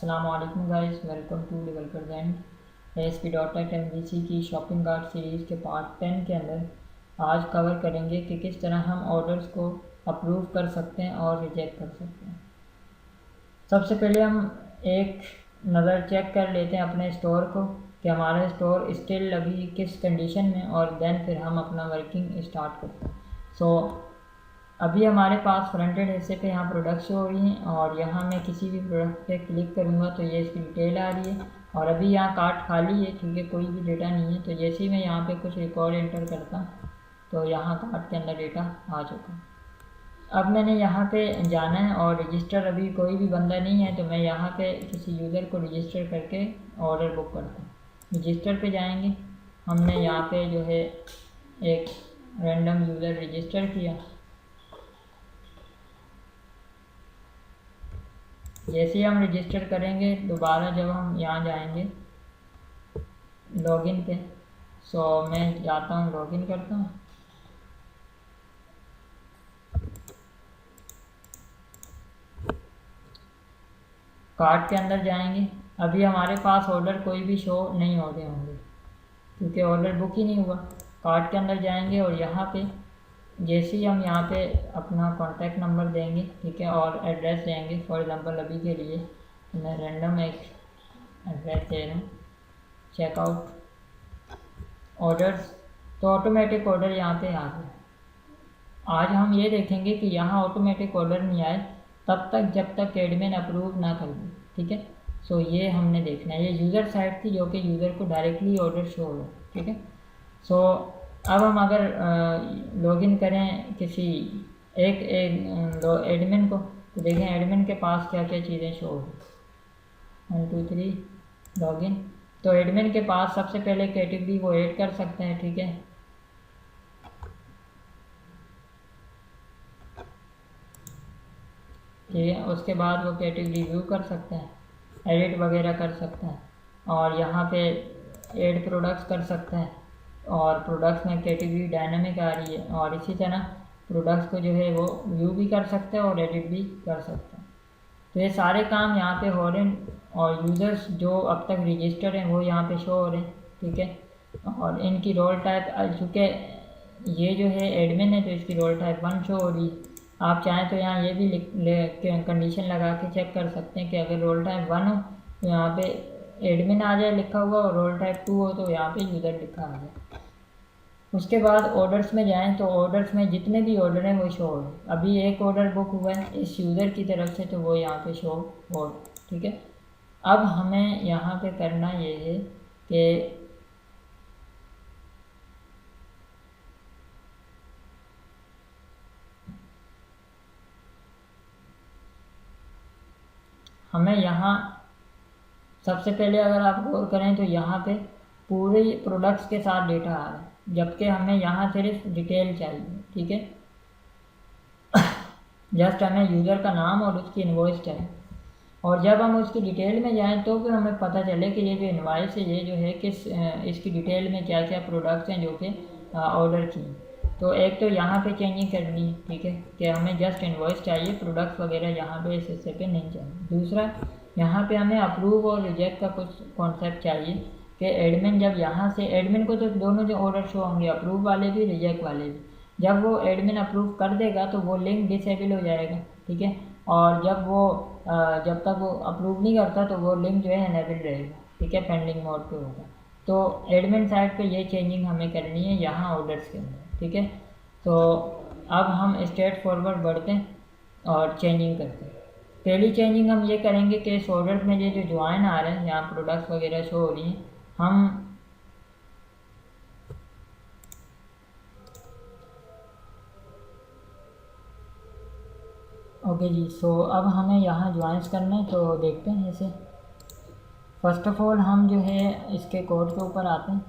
अस्सलाम वालेकुम guys, welcome to developer and ASP.NET MVC की शॉपिंग कार्ट सीरीज़ के पार्ट 10 के अंदर आज कवर करेंगे कि किस तरह हम ऑर्डर्स को अप्रूव कर सकते हैं और रिजेक्ट कर सकते हैं। सबसे पहले हम एक नज़र चेक कर लेते हैं अपने स्टोर को कि हमारा स्टोर स्टिल अभी किस कंडीशन में, और देन फिर हम अपना वर्किंग स्टार्ट करते हैं। अभी हमारे पास फ्रंटेड हिस्से पे यहाँ प्रोडक्ट शो हो रही हैं और यहाँ मैं किसी भी प्रोडक्ट पे क्लिक करूँगा तो ये इसकी डिटेल आ रही है और अभी यहाँ कार्ट खाली है, ठीक है, कोई भी डेटा नहीं है। तो जैसे ही मैं यहाँ पे कुछ रिकॉर्ड एंटर करता हूँ तो यहाँ कार्ट के अंदर डेटा आ चुका है। अब मैंने यहाँ पे जाना है और रजिस्टर, अभी कोई भी बंदा नहीं है तो मैं यहाँ पे किसी यूज़र को रजिस्टर करके ऑर्डर बुक करता हूँ। रजिस्टर पे जाएंगे, हमने यहाँ पे जो है एक रैंडम यूज़र रजिस्टर किया। जैसे ही हम रजिस्टर करेंगे दोबारा जब हम यहाँ जाएंगे लॉगिन पे, मैं जाता हूँ लॉगिन करता हूँ। कार्ट के अंदर जाएंगे, अभी हमारे पास ऑर्डर कोई भी शो नहीं होते होंगे क्योंकि ऑर्डर बुक ही नहीं हुआ। कार्ट के अंदर जाएंगे और यहाँ पे जैसे ही हम यहाँ पे अपना कॉन्टैक्ट नंबर देंगे, ठीक है, और एड्रेस देंगे। फॉर एग्ज़ाम्पल अभी के लिए मैं रैंडम एक एड्रेस दे रहा हूँ, चेकआउट ऑर्डर्स, तो ऑटोमेटिक ऑर्डर यहाँ पे आ गया। आज हम ये देखेंगे कि यहाँ ऑटोमेटिक ऑर्डर नहीं आए तब तक जब तक एडमिन अप्रूव ना कर दे, ठीक है। ये हमने देखना है। ये यूज़र साइट थी जो कि यूज़र को डायरेक्टली ऑर्डर शो हो, ठीक है। अब हम अगर लॉगिन करें किसी एक एडमिन को तो देखें एडमिन के पास क्या क्या चीज़ें शो हो। 1 2 3 लॉगिन, तो एडमिन के पास सबसे पहले कैटेगरी वो ऐड कर सकते हैं, ठीक है। ठीक है, उसके बाद वो कैटेगरी व्यू कर सकते हैं, एडिट वगैरह कर सकते हैं और यहाँ पे ऐड प्रोडक्ट्स कर सकते हैं और प्रोडक्ट्स में कैटेगरी डायनामिक आ रही है और इसी तरह प्रोडक्ट्स को जो है वो व्यू भी कर सकते हैं और एडिट भी कर सकते हैं। तो ये सारे काम यहाँ पे हो रहे हैं और यूज़र्स जो अब तक रजिस्टर हैं वो यहाँ पे शो हो रहे हैं, ठीक है। और इनकी रोल टाइप, चूँकि ये जो है एडमिन है तो इसकी रोल टाइप 1 शो हो रही है। आप चाहें तो यहाँ ये भी कंडीशन लगा के चेक कर सकते हैं कि अगर रोल टाइप 1 हो तो यहाँ पे एडमिन आ जाए लिखा हुआ, और रोल टाइप 2 हो तो यहाँ पे यूज़र लिखा आ जाए। उसके बाद ऑर्डर्स में जाएं तो ऑर्डर्स में जितने भी ऑर्डर हैं वो शो हो। अभी एक ऑर्डर बुक हुआ है इस यूज़र की तरफ से तो वो यहाँ पे शो हो, ठीक है। अब हमें यहाँ पे करना ये है कि हमें यहाँ सबसे पहले अगर आप गौर करें तो यहाँ पे पूरे प्रोडक्ट्स के साथ डेटा आ रहा है, जबकि हमें यहाँ सिर्फ डिटेल चाहिए, ठीक है। जस्ट हमें यूज़र का नाम और उसकी इनवॉइस चाहिए और जब हम उसकी डिटेल में जाएं तो फिर हमें पता चले कि ये जो इनवॉइस है ये जो है किस इसकी डिटेल में क्या क्या प्रोडक्ट्स हैं जो कि ऑर्डर किए। तो एक तो यहाँ पे चेंजिंग करनी है, ठीक है, कि हमें जस्ट इनवॉइस चाहिए, प्रोडक्ट्स वगैरह यहाँ पे इस हिस्से पे नहीं चाहिए। दूसरा, यहाँ पे हमें अप्रूव और रिजेक्ट का कुछ कॉन्सेप्ट चाहिए कि एडमिन जब यहाँ से, एडमिन को तो दोनों जो ऑर्डर शो होंगे, अप्रूव वाले भी रिजेक्ट वाले भी, जब वो एडमिन अप्रूव कर देगा तो वो लिंक डिसेबल हो जाएगा, ठीक है। और जब तक वो अप्रूव नहीं करता तो वो लिंक जो है इनेबल रहेगा, ठीक है, पेंडिंग मोड पे होगा। तो एडमिन साइड पे ये चेंजिंग हमें करनी है यहाँ ऑर्डर्स के अंदर, ठीक है। तो अब हम स्ट्रेट फॉरवर्ड बढ़ते हैं और चेंजिंग करते हैं। पहली चेंजिंग हम ये करेंगे कि इस ऑर्डर में ये जो ज्वाइन आ रहे हैं, यहाँ प्रोडक्ट्स वगैरह शो हो रही हैं, हम ओके जी। अब हमें यहाँ ज्वाइंस करना है तो देखते हैं। जैसे फर्स्ट ऑफ ऑल हम जो है इसके कोड के ऊपर आते हैं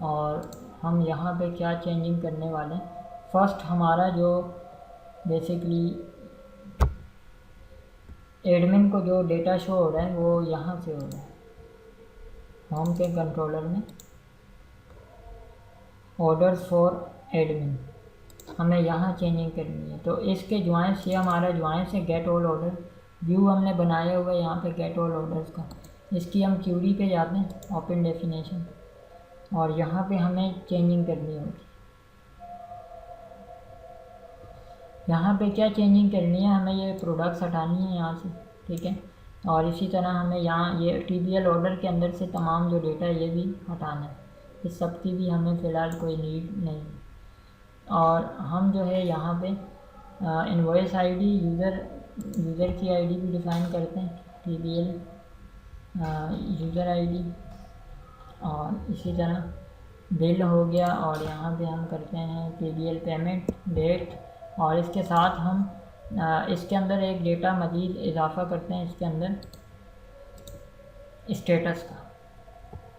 और हम यहाँ पे क्या चेंजिंग करने वाले हैं। फर्स्ट हमारा जो बेसिकली एडमिन को जो डेटा शो हो रहा है वो यहाँ से हो रहा है, होम के कंट्रोलर में ऑर्डर्स फॉर एडमिन, हमें यहाँ चेंजिंग करनी है। तो इसके ज्वाइंस, ये हमारा ज्वाइंस है गेट ऑल ऑर्डर, व्यू हमने बनाया हुआ है यहाँ पे गेट ऑल ऑर्डर्स का। इसकी हम क्यूरी पे जाते हैं, ओपन डेफिनेशन, और यहाँ पे हमें चेंजिंग करनी होगी। यहाँ पे क्या चेंजिंग करनी है, हमें ये प्रोडक्ट्स हटानी है यहाँ से, ठीक है। और इसी तरह हमें यहाँ ये TBL ऑर्डर के अंदर से तमाम जो डेटा है ये भी हटाना है, इस सब की भी हमें फ़िलहाल कोई नीड नहीं है। और हम जो है यहाँ पे इनवॉइस आईडी, यूज़र की आईडी भी डिफ़ाइन करते हैं, TBL यूज़र आईडी, और इसी तरह बिल हो गया। और यहाँ पे हम करते हैं TBL पेमेंट डेट, और इसके साथ हम इसके अंदर एक डेटा मज़ीद इजाफ़ा करते हैं, इसके अंदर स्टेटस का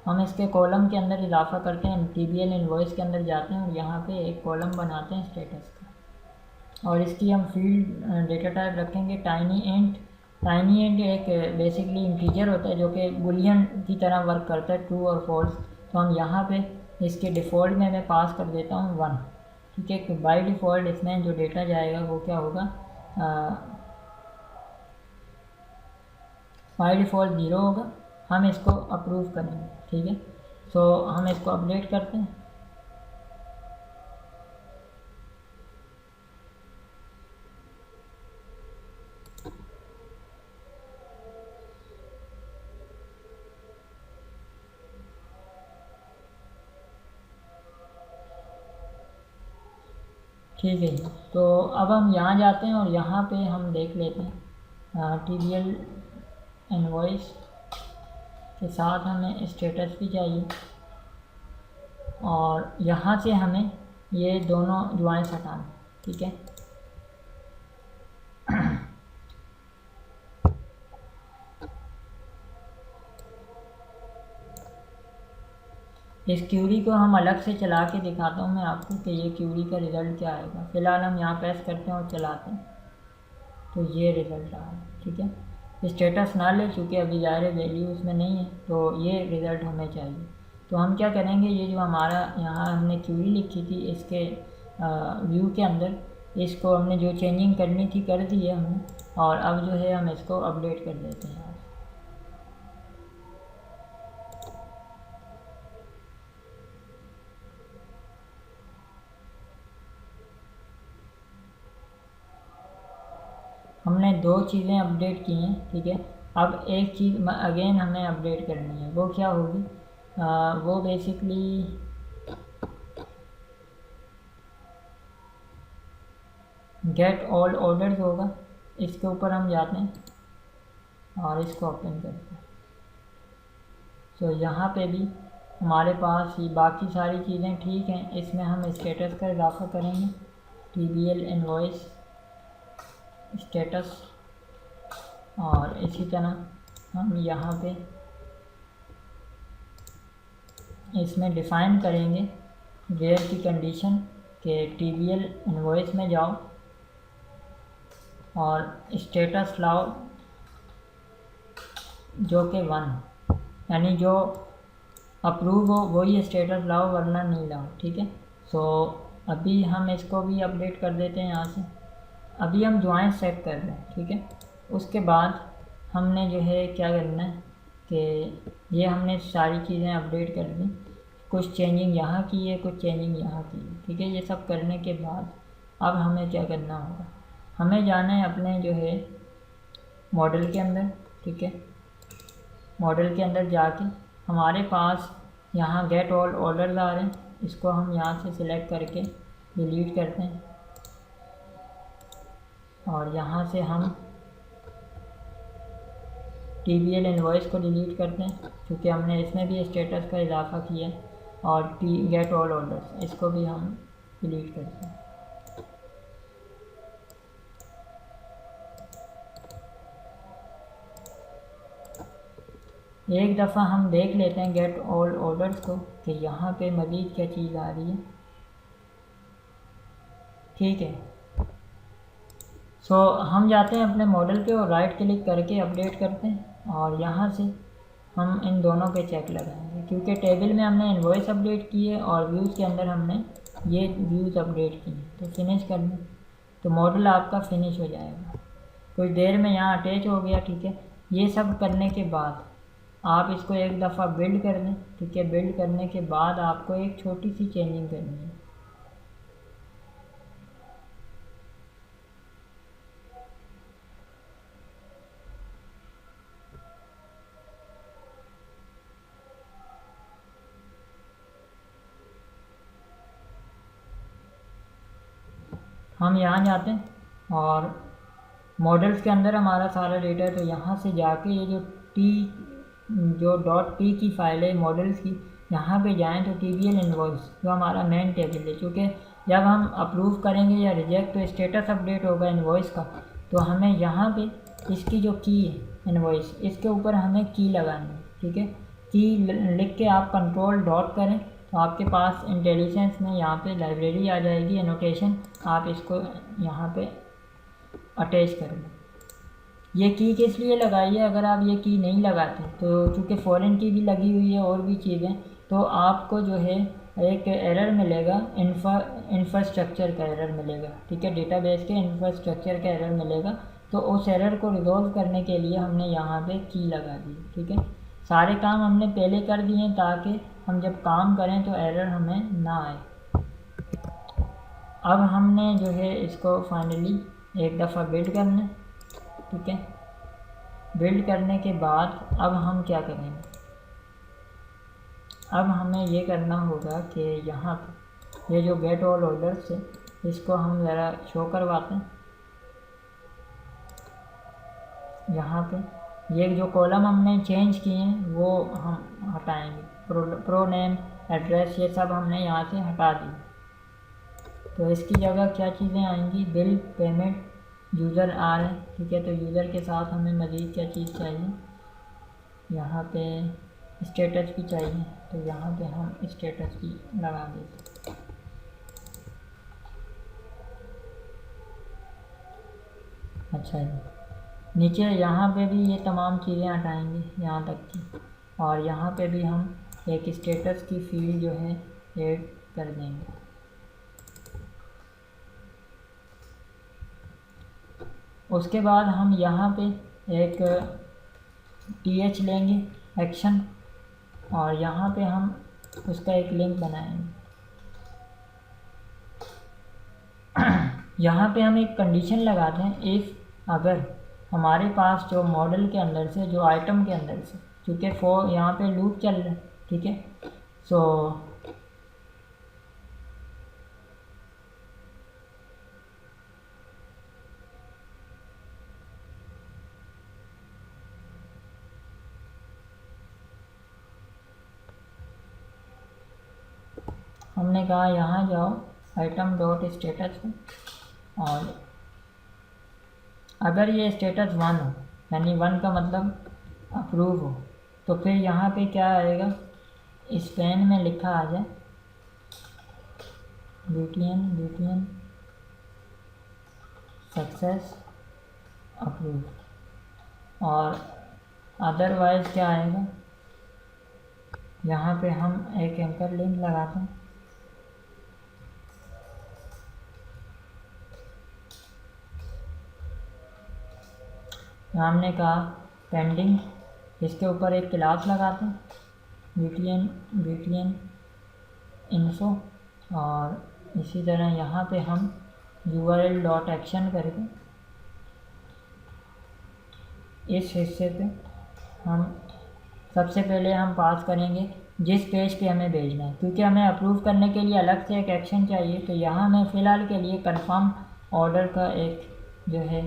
हम इसके कॉलम के अंदर इजाफ़ा करते हैं। TBL इनवॉइस के अंदर जाते हैं और यहाँ पे एक कॉलम बनाते हैं स्टेटस का, और इसकी हम फील्ड डेटा टाइप रखेंगे टाइनी इंट। टाइनी इंट एक बेसिकली इंटीजर होता है जो कि बुलियन की तरह वर्क करता है, ट्रू और फॉल्स। तो हम यहाँ पे इसके डिफ़ॉल्ट में मैं पास कर देता हूँ 1, ठीक है। बाय डिफ़ॉल्ट इसमें जो डेटा जाएगा वो क्या होगा, बाय डिफ़ॉल्ट 0 होगा। हम इसको अप्रूव करेंगे, ठीक है। सो हम इसको अपडेट करते हैं। ठीक है जी, तो अब हम यहाँ जाते हैं और यहाँ पे हम देख लेते हैं TBL इनवॉइस के साथ हमें स्टेटस भी चाहिए, और यहाँ से हमें ये दोनों ज्वाइंस हटाना, ठीक है। इस क्यूरी को हम अलग से चला के दिखाता हूँ मैं आपको कि ये क्यूरी का रिज़ल्ट क्या आएगा। फ़िलहाल हम यहाँ प्रेस करते हैं और चलाते हैं, तो ये रिज़ल्ट आ रहा है, ठीक है। स्टेटस ना ले, चूँकि अभी ज़ाहिर है वैल्यू उसमें नहीं है, तो ये रिज़ल्ट हमें चाहिए। तो हम क्या करेंगे, ये जो हमारा यहाँ हमने क्यूरी लिखी थी इसके व्यू के अंदर, इसको हमने जो चेंजिंग करनी थी कर दी है हमने, और अब जो है हम इसको अपडेट कर देते हैं। हमने 2 चीज़ें अपडेट की हैं, ठीक है। अब एक चीज़ अगेन हमें अपडेट करनी है, वो क्या होगी, वो बेसिकली गेट ऑल ऑर्डर्स होगा। इसके ऊपर हम जाते हैं और इसको ओपन करते हैं। तो यहाँ पे भी हमारे पास ये बाकी सारी चीज़ें ठीक हैं। इसमें हम स्टेटस का इजाफा करेंगे, TBL इनवॉइस स्टेटस, और इसी तरह हम यहाँ पे इसमें डिफ़ाइन करेंगे वेयर की कंडीशन के TBL इनवॉइस में जाओ और स्टेटस लाओ जो कि 1, यानी जो अप्रूव हो वही स्टेटस लाओ, वरना नहीं लाओ, ठीक है। सो अभी हम इसको भी अपडेट कर देते हैं यहाँ से। अभी हम ज्वाइन सेट कर रहे हैं, ठीक है। उसके बाद हमने जो है क्या करना है कि ये हमने सारी चीज़ें अपडेट कर दी, कुछ चेंजिंग यहाँ की है, कुछ चेंजिंग यहाँ की है, ठीक है। ये सब करने के बाद अब हमें क्या करना होगा, हमें जाना है अपने जो है मॉडल के अंदर, ठीक है। मॉडल के अंदर जाके हमारे पास यहाँ गेट ऑल ऑर्डर्स आ रहे हैं, इसको हम यहाँ से सिलेक्ट करके डिलीट करते हैं, और यहाँ से हम TBL इनवॉइस को डिलीट करते हैं क्योंकि हमने इसमें भी स्टेटस का इजाफा किया है, और गेट ऑल ऑर्डर्स इसको भी हम डिलीट करते हैं। एक दफ़ा हम देख लेते हैं गेट ऑल ऑर्डर्स को कि यहाँ पे मज़ीद क्या चीज़ आ रही है, ठीक है। सो हम जाते हैं अपने मॉडल पे और राइट क्लिक करके अपडेट करते हैं, और यहाँ से हम इन दोनों पे चेक लगाएंगे क्योंकि टेबल में हमने इनवॉइस अपडेट की है और व्यूज़ के अंदर हमने ये व्यूज़ अपडेट किए हैं। तो फिनिश कर दें तो मॉडल आपका फिनिश हो जाएगा। कुछ देर में यहाँ अटैच हो गया। ठीक है, ये सब करने के बाद आप इसको एक दफ़ा बिल्ड कर दें। ठीक है, बिल्ड करने के बाद आपको एक छोटी सी चेंजिंग करनी है। हम यहाँ जाते हैं और मॉडल्स के अंदर हमारा सारा डेटा है, तो यहाँ से जाके ये जो .t की फाइल है मॉडल्स की, यहाँ पे जाएं तो TBL इनवॉइस जो हमारा मेन टेबल है, क्योंकि जब हम अप्रूव करेंगे या रिजेक्ट तो स्टेटस अपडेट होगा इनवॉइस का, तो हमें यहाँ पे इसकी जो की है इनवॉइस, इसके ऊपर हमें की लगानी है। ठीक है, की लिख के आप कंट्रोल डॉट करें तो आपके पास इंटेलिजेंस में यहाँ पे लाइब्रेरी आ जाएगी एनोटेशन, आप इसको यहाँ पे अटैच कर लें। ये की किस लिए लगाई है, अगर आप ये की नहीं लगाते तो चूँकि फॉरेन की भी लगी हुई है और भी चीज़ें, तो आपको जो है एक एरर मिलेगा, इंफ्रास्ट्रक्चर का एरर मिलेगा। ठीक है, डेटाबेस के इंफ्रास्ट्रक्चर का एरर मिलेगा, तो उस एरर को रिजॉल्व करने के लिए हमने यहाँ पे की लगा दी। ठीक है, सारे काम हमने पहले कर दिए हैं ताकि हम जब काम करें तो एरर हमें ना आए। अब हमने जो है इसको फाइनली एक दफ़ा बिल्ड करना है। ठीक है, बिल्ड करने के बाद अब हम क्या करेंगे, अब हमें ये करना होगा कि यहाँ पे ये जो गेट ऑल ऑर्डर्स है इसको हम ज़रा शो करवाते हैं। यहाँ पे ये जो कॉलम हमने चेंज किए हैं वो हम हटाएंगे, प्रो नेम एड्रेस ये सब हमने यहाँ से हटा दी। तो इसकी जगह क्या चीज़ें आएंगी, बिल, पेमेंट, यूज़र आ रहे हैं। ठीक है, तो यूज़र के साथ हमें मज़ीद क्या चीज़ चाहिए, यहाँ पे स्टेटस भी चाहिए, तो यहाँ पे हम स्टेटस भी लगा देते। अच्छा जी, नीचे यहाँ पे भी ये तमाम चीज़ें हटाएंगे यहाँ तक की, और यहाँ पे भी हम एक स्टेटस की फील्ड जो है ऐड कर देंगे। उसके बाद हम यहाँ पे एक TH लेंगे एक्शन, और यहाँ पे हम उसका एक लिंक बनाएंगे। यहाँ पे हम एक कंडीशन लगाते हैं, इफ़ अगर हमारे पास जो मॉडल के अंदर से, जो आइटम के अंदर से, क्योंकि फॉर यहाँ पे लूप चल रहा है। ठीक है, सो हमने कहा यहाँ जाओ आइटम डॉट स्टेटस में, और अगर ये स्टेटस 1 हो, यानी 1 का मतलब अप्रूव हो, तो फिर यहाँ पे क्या आएगा, इस पेन में लिखा आ जाए BTN सक्सेस अप्रूव, और अदरवाइज क्या आएगा, यहाँ पे हम एक एंकर लिंक लगाते हैं। हमने कहा पेंडिंग, इसके ऊपर एक क्लास लगाते हैं BTN इन्फो, और इसी तरह यहाँ पे हम URL डॉट एक्शन करके इस हिस्से पे हम सबसे पहले हम पास करेंगे जिस पेज पे हमें भेजना है, क्योंकि हमें अप्रूव करने के लिए अलग से एक एक्शन चाहिए। तो यहाँ मैं फ़िलहाल के लिए कंफर्म ऑर्डर का एक जो है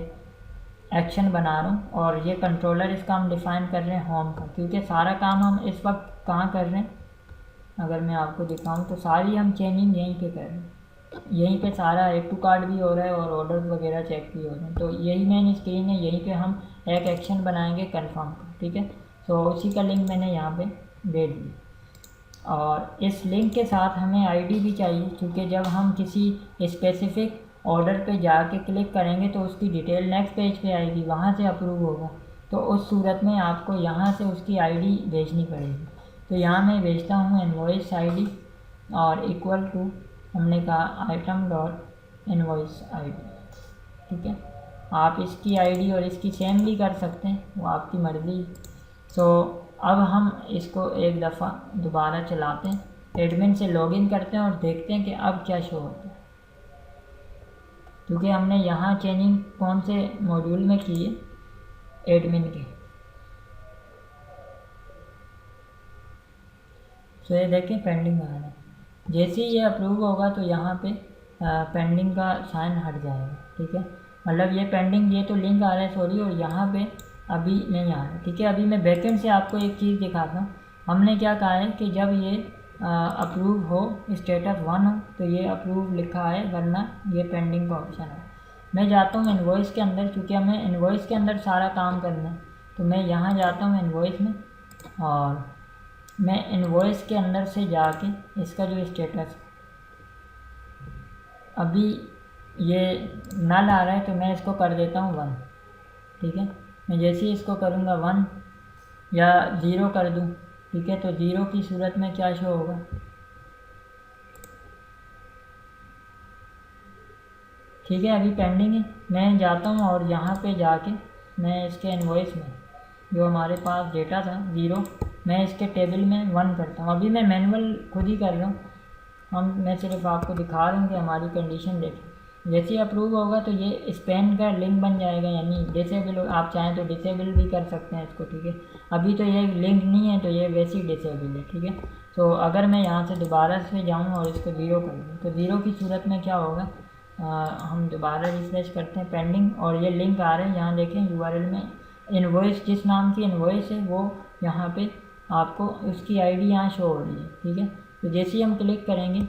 एक्शन बना रहा हूँ, और ये कंट्रोलर इसका हम डिफ़ाइन कर रहे हैं होम का, क्योंकि सारा काम हम इस वक्त कहाँ कर रहे हैं, अगर मैं आपको दिखाऊं तो सारी हम चेंजिंग यहीं पे कर रहे हैं, यहीं पे सारा एड टू कार्ड भी हो रहा है और ऑर्डर वगैरह चेक भी हो रहे हैं। तो यही मेन स्क्रीन है, यहीं पे हम एक एक्शन बनाएंगे कंफर्म का। ठीक है, तो उसी का लिंक मैंने यहाँ पे दे दिया, और इस लिंक के साथ हमें आईडी भी चाहिए, क्योंकि जब हम किसी स्पेसिफिक ऑर्डर पे जाके क्लिक करेंगे तो उसकी डिटेल नेक्स्ट पेज पे आएगी, वहाँ से अप्रूव होगा, तो उस सूरत में आपको यहाँ से उसकी आईडी भेजनी पड़ेगी। तो यहाँ मैं भेजता हूँ इनवॉइस आईडी और इक्वल टू हमने कहा आइटम डॉट इनवॉइस आईडी। ठीक है, आप इसकी आईडी और इसकी सेम भी कर सकते हैं, वो आपकी मर्ज़ी। सो अब हम इसको एक दफ़ा दोबारा चलाते हैं, एडमिन से लॉगिन करते हैं और देखते हैं कि अब क्या शो होता है, क्योंकि हमने यहाँ चेंजिंग कौन से मॉड्यूल में की है, एडमिन के। सो ये देखें पेंडिंग आ रहा है, जैसे ही ये अप्रूव होगा तो यहाँ पे पेंडिंग का साइन हट जाएगा, ठीक है। मतलब ये पेंडिंग, ये तो लिंक आ रहा है सॉरी, और यहाँ पे अभी नहीं आ रहा, ठीक है। अभी मैं बैकएंड से आपको एक चीज़ दिखाता हूँ। हमने क्या कहा है कि जब ये अप्रूव हो, स्टेटस 1 हो, तो ये अप्रूव लिखा है, वरना ये पेंडिंग का ऑप्शन है। मैं जाता हूँ इनवॉइस के अंदर, क्योंकि हमें इनवॉइस के अंदर सारा काम करना है, तो मैं यहाँ जाता हूँ इनवॉइस में, और मैं इनवॉइस के अंदर से जाके इसका जो स्टेटस अभी ये नल आ रहा है, तो मैं इसको कर देता हूँ 1, ठीक है। मैं जैसे ही इसको करूँगा 1 या 0 कर दूँ, ठीक है, तो 0 की सूरत में क्या शो होगा, ठीक है, अभी पेंडिंग है। मैं जाता हूँ और यहाँ पे जाके मैं इसके इनवॉइस में जो हमारे पास डेटा था 0, मैं इसके टेबल में 1 करता हूँ। अभी मैं मैनुअल खुद ही कर रहा हूँ, मैं सिर्फ आपको दिखा रहा हूँ कि हमारी कंडीशन देखें। जैसे ही अप्रूव होगा तो ये स्पैन का लिंक बन जाएगा, यानी डिसेबल, आप चाहें तो डिसेबल भी कर सकते हैं इसको, ठीक है। अभी तो ये लिंक नहीं है, तो ये वैसे ही डिसेबल है, ठीक है। तो अगर मैं यहाँ से दोबारा से जाऊँ और इसको 0 कर दूँ, तो 0 की सूरत में क्या होगा, हम दोबारा रिफ्रेश करते हैं, पेंडिंग, और ये लिंक आ रहे हैं, यहाँ देखें यूआरएल में इनवॉइस, जिस नाम की इनवॉइस है वो यहाँ पे आपको उसकी आईडी यहाँ शो हो रही है, ठीक है। तो जैसे ही हम क्लिक करेंगे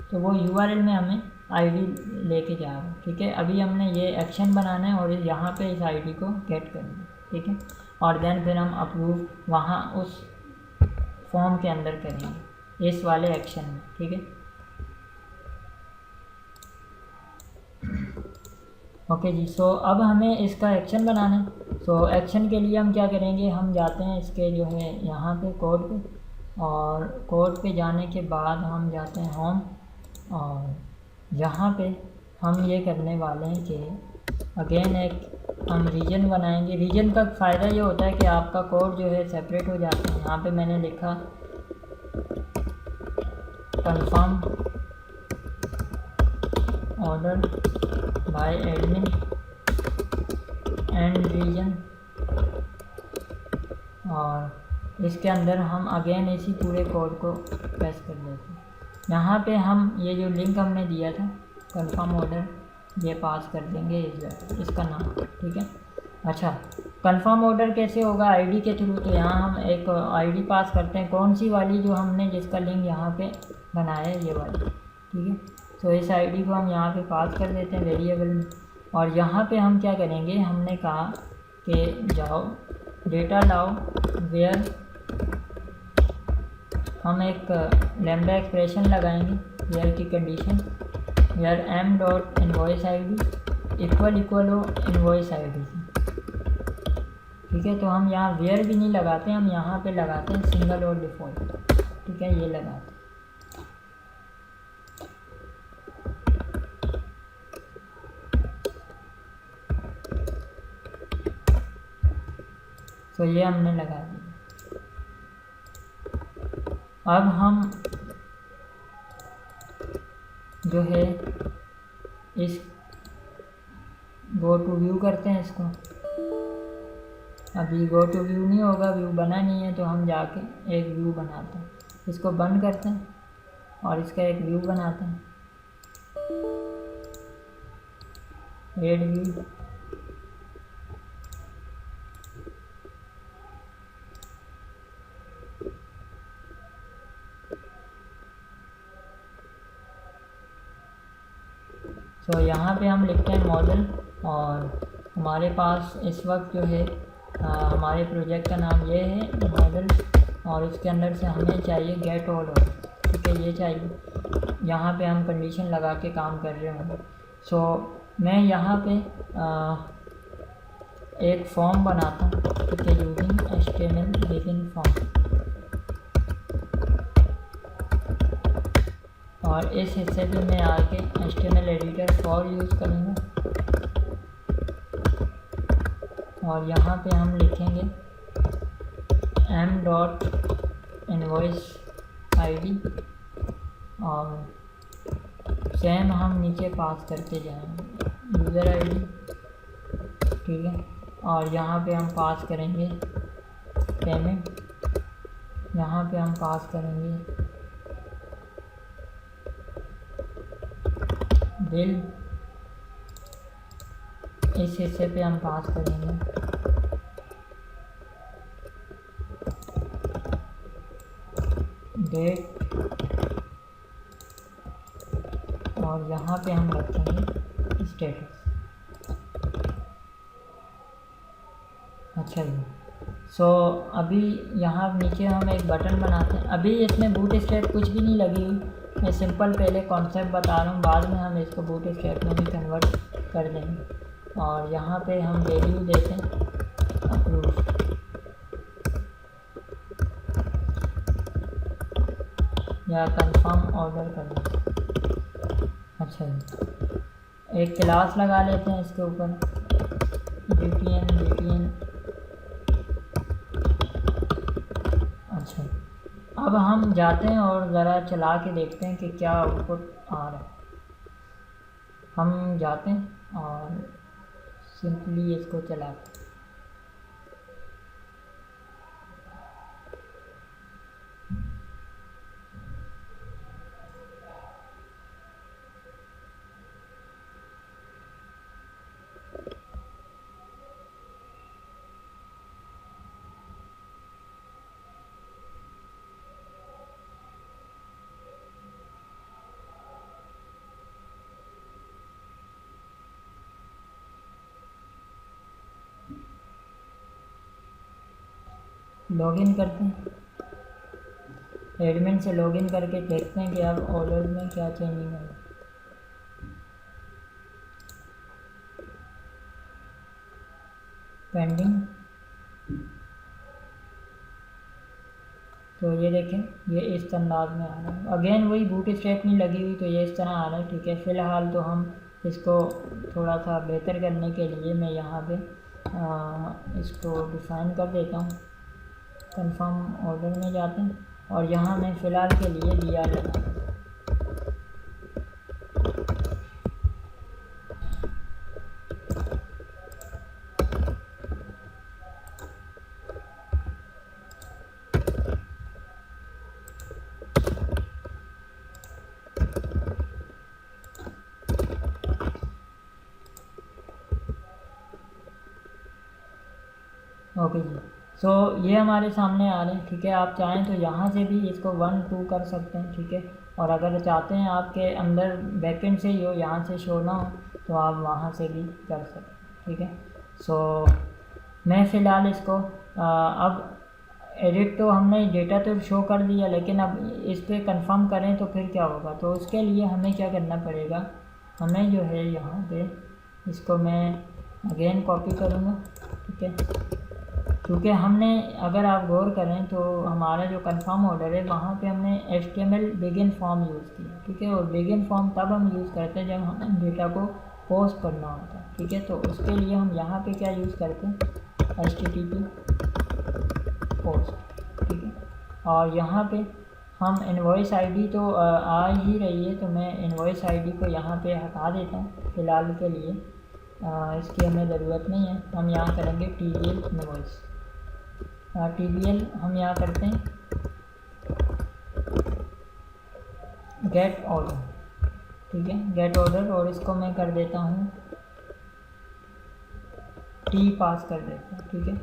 तो वो यूआरएल में हमें आईडी लेके जा रहा है, ठीक है। अभी हमने ये एक्शन बनाना है और यहाँ पे इस आईडी को गेट करना है, ठीक है, और देन फिर हम अप्रूव वहाँ उस फॉर्म के अंदर करेंगे, इस वाले एक्शन में, ठीक है। ओके जी, सो अब हमें इसका एक्शन बनाना है। सो एक्शन के लिए हम क्या करेंगे, हम जाते हैं इसके जो है यहाँ पे कोड पे, और कोड पे जाने के बाद हम जाते हैं होम, और यहाँ पे हम ये करने वाले हैं कि अगेन एक हम रीजन बनाएंगे। रीजन का फ़ायदा ये होता है कि आपका कोड जो है सेपरेट हो जाता है। यहाँ पे मैंने लिखा confirm order by admin and reason, और इसके अंदर हम अगेन इसी पूरे कोड को प्रेस कर देते हैं। यहाँ पे हम ये जो लिंक हमने दिया था कंफर्म ऑर्डर, ये पास कर देंगे इसका नाम, ठीक है। अच्छा, कंफर्म ऑर्डर कैसे होगा, आईडी के थ्रू। तो यहाँ हम एक आईडी पास करते हैं, कौन सी वाली, जो हमने जिसका लिंक यहाँ पे बनाया है, ये वाली, ठीक है। तो इस आईडी को हम यहाँ पे पास कर देते हैं वेरिएबल में, और यहाँ पे हम क्या करेंगे, हमने कहा कि जाओ डेटा लाओ वेयर, हम एक लैम्डा एक्सप्रेशन लगाएंगे वेयर की condition, where m dot invoice ID equal हो इनवॉइस आईडी, ठीक है। तो हम यहाँ वेयर भी नहीं लगाते, हम यहाँ पे लगाते हैं सिंगल और डिफ़ॉल्ट, ठीक है, ये लगाते हैं। तो ये हमने लगा दिया। अब हम जो है इस गो टू व्यू करते हैं इसको। अभी गो टू व्यू नहीं होगा, व्यू बना नहीं है, तो हम जाके एक व्यू बनाते हैं, इसको बंद करते हैं और इसका एक व्यू बनाते हैं, एड व्यू। तो यहाँ पे हम लिखते हैं मॉडल, और हमारे पास इस वक्त जो है हमारे प्रोजेक्ट का नाम ये है मॉडल, और इसके अंदर से हमें चाहिए गेट ऑर्डर, ठीक है, ये चाहिए। यहाँ पे हम कंडीशन लगा के काम कर रहे होंगे। सो मैं यहाँ पे एक फॉर्म बनाता हूँ, ठीक है, यूजिंग HTML बिगिन फॉर्म, और इस हिस्से पे मैं आके HTML एडिटर फॉर यूज़ करूँगा। और यहाँ पे हम लिखेंगे m.invoice id और सेम हम नीचे पास करते जाएंगे यूज़र आईडी, ठीक है। और यहाँ पे हम पास करेंगे पेमेंट, यहाँ पे हम पास करेंगे बिल, इस हिस्से पे हम पास करेंगे डेट और यहाँ पे हम रखेंगे स्टेटस। अच्छा जी, अभी यहाँ नीचे हम एक बटन बनाते हैं। अभी इसमें बूटस्ट्रैप कुछ भी नहीं लगी हुई, मैं सिंपल पहले कॉन्सेप्ट बता रहा हूँ, बाद में हम इसको बूटस्ट्रैप में भी कन्वर्ट कर देंगे। और यहाँ पे हम वैल्यू देते हैं अप्रूव, या कंफर्म ऑर्डर करना। अच्छा जी, एक क्लास लगा लेते हैं इसके ऊपर BTN। अच्छा, अब हम जाते हैं और ज़रा चला के देखते हैं कि क्या आउटपुट आ रहा है। हम जाते हैं और सिंपली इसको चलाते हैं। लॉगिन करते हैं, एडमिन से लॉगिन करके देखते हैं कि अब ऑर्डर में क्या चेंजिंग है। पेंडिंग, तो ये देखें ये इस अंदाज में आ रहा है। अगेन वही बूटस्ट्रैप नहीं लगी हुई तो ये इस तरह आ रहा है, ठीक है। फ़िलहाल तो हम इसको थोड़ा सा बेहतर करने के लिए मैं यहाँ पे इसको डिफ़ाइन कर देता हूँ। कंफर्म ऑर्डर में जाते हैं और यहाँ मैं फ़िलहाल के लिए दिया लगा। ओके जी, ये हमारे सामने आ रहे हैं, ठीक है। आप चाहें तो यहाँ से भी इसको 1 2 कर सकते हैं, ठीक है। और अगर चाहते हैं आपके अंदर बैकएंड से ही हो, यहाँ से शो ना हो, तो आप वहाँ से भी कर सकते हैं, ठीक है। मैं फ़िलहाल इसको अब एडिट तो हमने डेटा तो शो कर दिया, लेकिन अब इस पर कंफर्म करें तो फिर क्या होगा। तो उसके लिए हमें क्या करना पड़ेगा, हमें जो है यहाँ पे इसको मैं अगेन कॉपी करूँगा, ठीक है। क्योंकि हमने, अगर आप गौर करें तो हमारा जो कंफर्म ऑर्डर है वहाँ पे हमने HTML बिगिन फॉर्म यूज़ किया, ठीक है। और बिगिन फॉर्म तब हम यूज़ करते हैं जब हमें डेटा को पोस्ट करना होता है, ठीक है। तो उसके लिए हम यहाँ पे क्या यूज़ करते हैं, HTTP पोस्ट, ठीक है। और यहाँ पे हम इनवॉइस ID तो आ ही रही है, तो मैं इनवॉइस ID को यहाँ पे हटा देता हूँ फ़िलहाल के लिए, इसकी हमें ज़रूरत नहीं है। हम यहाँ करेंगे TBL इनवॉइस, TBL हम यहाँ करते हैं गेट ऑर्डर, ठीक है, गेट ऑर्डर। और इसको मैं कर देता हूँ T पास कर देता हूँ, ठीक है।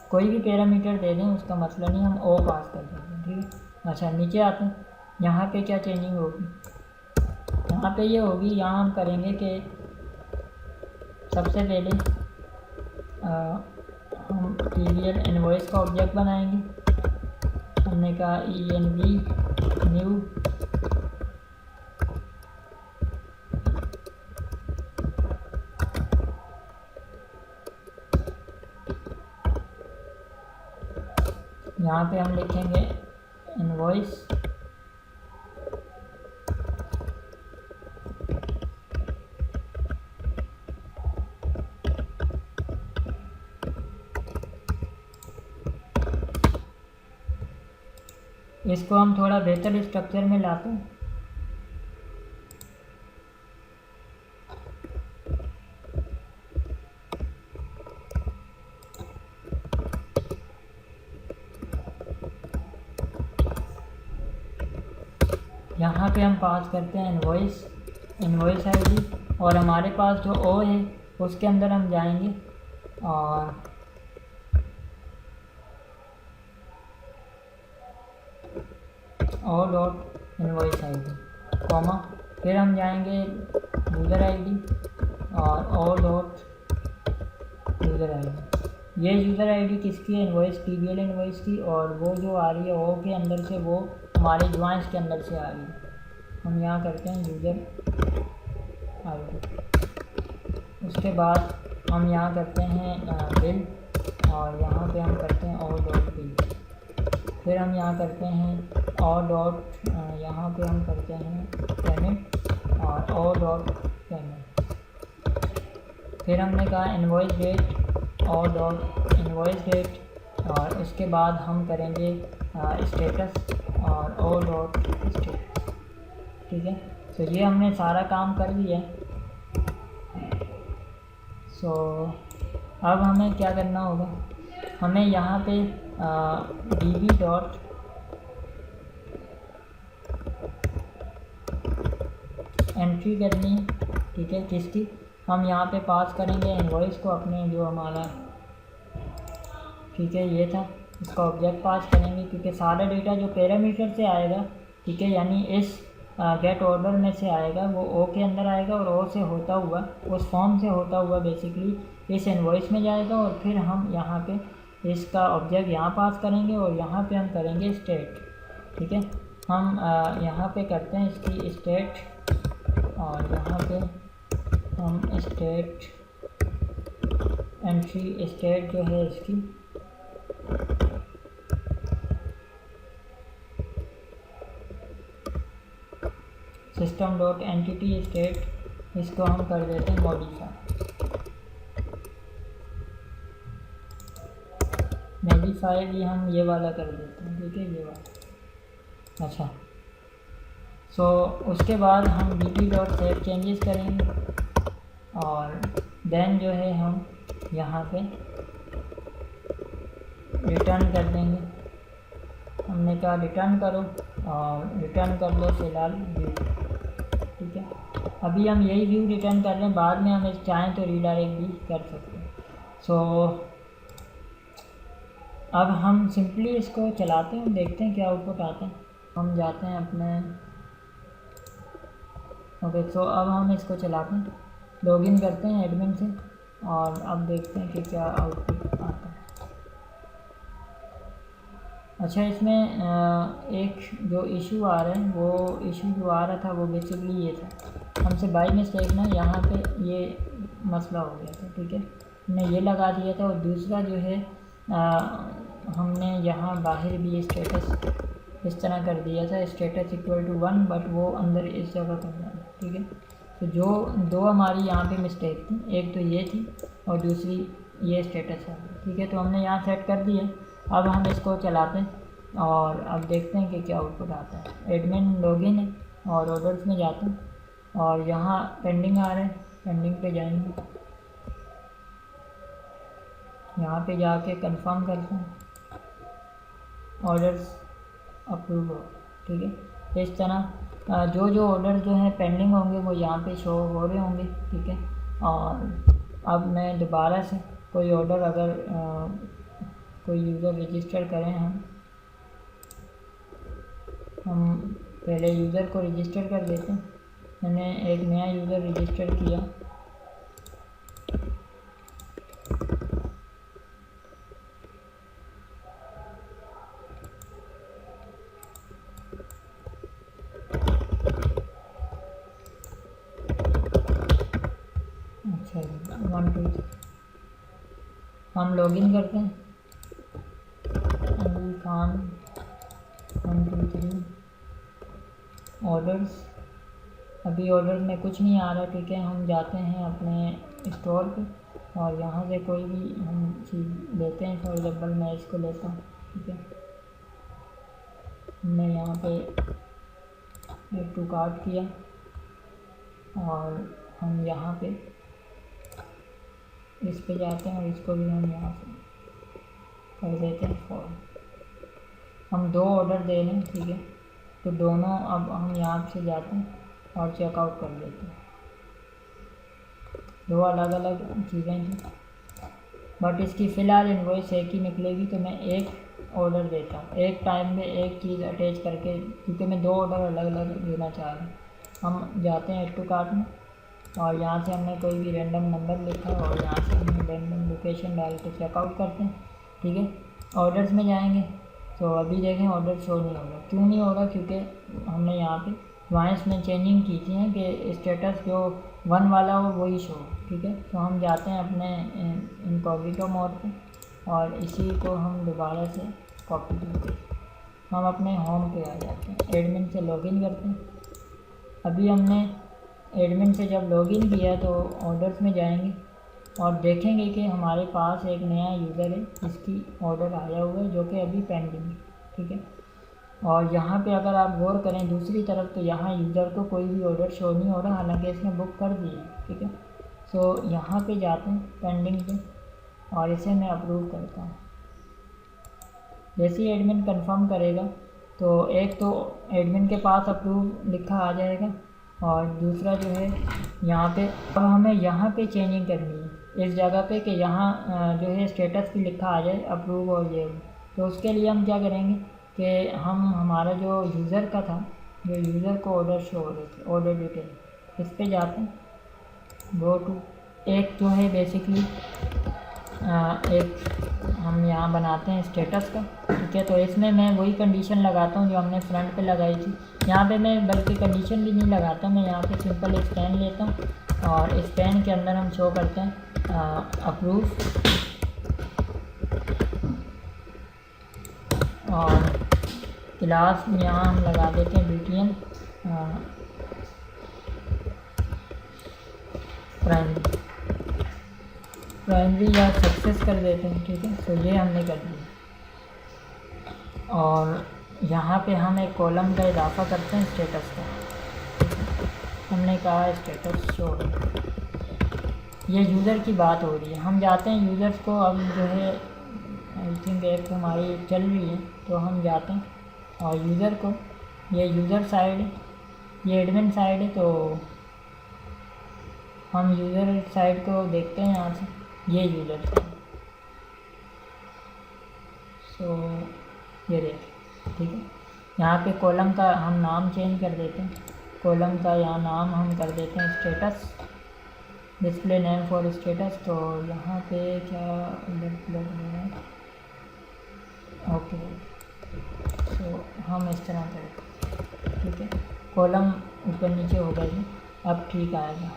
कोई भी पैरामीटर दे दें उसका मसला नहीं, हम O पास कर देते हैं, ठीक है। अच्छा, नीचे आते हैं, यहाँ पे क्या चेंजिंग होगी, यहाँ पे ये होगी, यहाँ हम करेंगे कि सबसे पहले हम TBL इनवॉइस का ऑब्जेक्ट बनाएंगे। हमने कहा env न्यू, यहाँ पे हम लिखेंगे इनवॉइस इसको हम थोड़ा बेहतर स्ट्रक्चर में लाते हैं। यहाँ पे हम पास करते हैं इनवॉइस आईडी, और हमारे पास जो ओ है उसके अंदर हम जाएंगे और o dot invoice ID comma, फिर हम जाएंगे यूज़र आईडी और ओ डॉट यूज़र आईडी। ये यूज़र आईडी किसकी है? इनवॉइस TBL इनवॉइस की, और वो जो आ रही है ओ के अंदर से वो हमारे ज्वाइंस के अंदर से आ रही है। हम यहाँ करते हैं यूज़र आईडी, उसके बाद हम यहाँ करते हैं बिल, और यहाँ पे हम करते हैं ओ डॉट बिल, फिर हम यहाँ करते हैं ओ डॉट यहाँ पे हम करते हैं पेमेंट और ओ डॉट पेमेंट, फिर हमने कहा invoice date o dot invoice date, और उसके बाद हम करेंगे स्टेटस और ओ डॉट स्टेटस। ठीक है, तो ये हमने सारा काम कर दिया। सो अब हमें क्या करना होगा, हमें यहाँ पे db डॉट एंट्री करनी है। ठीक है, किसकी? हम यहाँ पे पास करेंगे इनवॉइस को अपने, जो हमारा ठीक है ये था, इसका ऑब्जेक्ट पास करेंगे क्योंकि सारा डेटा जो पैरामीटर से आएगा, ठीक है, यानी इस गेट ऑर्डर में से आएगा, वो ओ के अंदर आएगा और ओ से होता हुआ, उस फॉर्म से होता हुआ बेसिकली इस इनवॉइस में जाएगा, और फिर हम यहाँ पे इसका ऑब्जेक्ट यहाँ पास करेंगे और यहाँ पे हम करेंगे स्टेट। ठीक है, हम यहाँ पे करते हैं इसकी स्टेट, और यहाँ पे हम स्टेट एंट्री स्टेट जो है इसकी सिस्टम डॉट एंटिटी स्टेट, इसको हम कर देते हैं मॉडिफाई भी हम ये वाला कर देते हैं। ठीक है, ये वाला। अच्छा, सो उसके बाद हम dd डॉट सेव चेंजेस करेंगे, और देन जो है हम यहाँ पे रिटर्न कर देंगे। हमने कहा रिटर्न करो, और रिटर्न कर लो फिलहाल व्यू। ठीक है, अभी हम यही व्यू रिटर्न कर रहे हैं, बाद में हम चाहें तो रीडायरेक्ट भी कर सकते हैं। सो अब हम सिंपली इसको चलाते हैं, देखते हैं क्या आउटपुट आता है। हम जाते हैं अपने ओके, सो अब हम इसको चलाते हैं, लॉगिन करते हैं एडमिन से, और अब देखते हैं कि क्या आउटपुट आता है। अच्छा, इसमें एक जो इशू आ रहा है, वो इशू जो आ रहा था वो बेसिकली ये था, हमसे बाई मिस्टेक ना यहाँ पे ये मसला हो गया था। ठीक है, हमने ये लगा दिया था, और दूसरा जो है हमने यहाँ बाहर भी स्टेटस इस तरह कर दिया था, स्टेटस इक्वल टू 1, बट वो अंदर इस जगह करना है। ठीक है, तो जो दो हमारी यहाँ पे मिस्टेक थी, एक तो ये थी और दूसरी ये स्टेटस है। ठीक है, तो हमने यहाँ सेट कर दिया। अब हम इसको चलाते हैं और अब देखते हैं कि क्या आउटपुट आता है। एडमिन लॉगिन है और ऑर्डर्स में जाते हैं, और यहाँ पेंडिंग आ रहा है, पेंडिंग पे जाएंगे, यहाँ पे जाके कंफर्म करते हैं ऑर्डर्स अप्रूव हो। ठीक है, इस तरह जो जो ऑर्डर जो हैं पेंडिंग होंगे वो यहाँ पे शो हो रहे होंगे। ठीक है, और अब मैं दोबारा से कोई ऑर्डर अगर कोई यूज़र रजिस्टर करें, हम पहले यूज़र को रजिस्टर कर देते हैं। मैंने एक नया यूज़र रजिस्टर किया, अच्छा 1 2 3 हम लॉगिन करते हैं, अली खान 1 2 3 ऑर्डर्स। अभी ऑर्डर में कुछ नहीं आ रहा। ठीक है, हम जाते हैं अपने स्टोर पे और यहाँ से कोई भी हम चीज़ लेते हैं। फॉर एग्जाम्पल मैं इसको लेता हूँ। ठीक है, हमने यहाँ पे एड टू कार्ट किया और हम यहाँ पे इस पे जाते हैं और इसको भी हम यहाँ से कर देते हैं फॉर। हम 2 ऑर्डर दे रहे हैं, ठीक है, तो दोनों अब हम यहाँ से जाते हैं और चेकआउट कर लेते हैं। 2 अलग अलग चीज़ें थी, बट इसकी फ़िलहाल इनवॉइस एक ही निकलेगी, तो मैं एक ऑर्डर देता हूँ, एक टाइम में एक चीज़ अटैच करके, क्योंकि मैं 2 ऑर्डर अलग अलग देना चाह रहा हूँ। हम जाते हैं एड टू कार्ट में और यहाँ से हमने कोई भी रैंडम नंबर लिखा और यहाँ से हम रैंडम लोकेशन डाल के चेकआउट करते हैं, ठीक है। ऑर्डर्स में जाएंगे तो अभी देखें ऑर्डर शो नहीं होगा। क्यों नहीं होगा? क्योंकि हमने यहाँ पे वॉइस में चेंजिंग की थी है कि स्टेटस जो 1 वाला हो वही शो, ठीक है। तो हम जाते हैं अपने इनकॉग्निटो मोड पे और इसी को हम दोबारा से कॉपी करके हम अपने होम पे आ जाते हैं। एडमिन से लॉगिन करते हैं। अभी हमने एडमिन से जब लॉगिन किया तो ऑर्डर्स में जाएंगे और देखेंगे कि हमारे पास एक नया यूज़र है, इसकी ऑर्डर आया हुआ है जो कि अभी पेंडिंग है, ठीक है। और यहाँ पे अगर आप गौर करें दूसरी तरफ तो यहाँ यूज़र को कोई भी ऑर्डर शो नहीं हो रहा, हालांकि इसने बुक कर दिया है, ठीक है। सो यहाँ पे जाते हैं पेंडिंग पे और इसे मैं अप्रूव करता हूँ। जैसे ही एडमिन कंफर्म करेगा तो एक तो एडमिन के पास अप्रूव लिखा आ जाएगा और दूसरा जो है यहाँ पे अब हमें यहाँ पे चेंजिंग करनी है इस जगह पे कि यहाँ जो है स्टेटस भी लिखा आ जाए अप्रूव और ये। तो उसके लिए हम क्या करेंगे कि हम हमारा जो यूज़र का था, जो यूज़र को ऑर्डर शो हो रहे थे, ऑर्डर डिटेल, इस पे जाते हैं, गो टू, एक जो है बेसिकली एक हम यहाँ बनाते हैं स्टेटस का, ठीक है। तो इसमें मैं वही कंडीशन लगाता हूँ जो हमने फ्रंट पे लगाई थी। यहाँ पे मैं बल्कि कंडीशन भी नहीं लगाता, मैं यहाँ पे सिंपल स्पैन लेता हूँ और स्पैन के अंदर हम शो करते हैं अप्रूव और क्लास यहाँ हम लगा देते हैं BTN प्राइमरी या सक्सेस कर देते हैं, ठीक है। तो ये हमने कर दिया और यहाँ पे हम एक कॉलम का इजाफा करते हैं स्टेटस का। हमने कहा स्टेटस शो, ये यूज़र की बात हो रही है। हम जाते हैं यूज़र्स को, अब जो है आई थिंक एक हमारी चल रही है, तो हम जाते हैं और यूज़र को, ये यूज़र साइड है, ये एडमिन साइड है, तो हम यूज़र साइड को देखते हैं यहाँ से, ये यूज़र साइड, सो ये देख, ठीक है। यहाँ पे कॉलम का हम नाम चेंज कर देते हैं, कॉलम का यहाँ नाम हम कर देते हैं status, display name for status. तो यहाँ पे क्या है, ओके, तो हम इस तरह करें, ठीक है। कॉलम ऊपर नीचे हो गया जी, अब ठीक आएगा।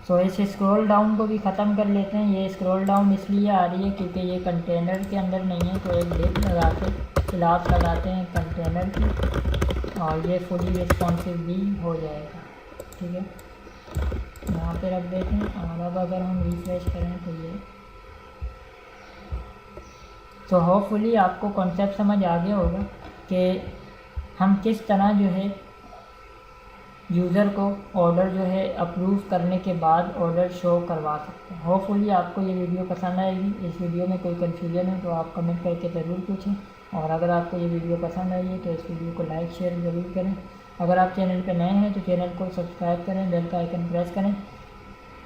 सो इस स्क्रॉल डाउन को भी ख़त्म कर लेते हैं। ये स्क्रॉल डाउन इसलिए आ रही है क्योंकि ये कंटेनर के अंदर नहीं है, तो एक लिप लगा के क्लास लगाते हैं कंटेनर की और ये फुली रिस्पॉन्सिव भी हो जाएगा, ठीक है। यहाँ पे रख देते हैं और अब अगर हम रिफ्रेश करें तो ये, तो होपफुली आपको कॉन्सेप्ट समझ आ गया होगा कि हम किस तरह जो है यूज़र को ऑर्डर जो है अप्रूव करने के बाद ऑर्डर शो करवा सकते हैं। होपफुली आपको ये वीडियो पसंद आएगी। इस वीडियो में कोई कन्फ्यूजन है तो आप कमेंट करके ज़रूर पूछें और अगर आपको ये वीडियो पसंद आई है तो इस वीडियो को लाइक शेयर ज़रूर करें। अगर आप चैनल पर नए हैं तो चैनल को सब्सक्राइब करें, बेल का आइकन प्रेस करें।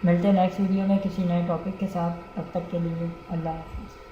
मिलते हैं नेक्स्ट वीडियो में किसी नए टॉपिक के साथ, तब तक के लिए अल्लाह हाफ़िज़।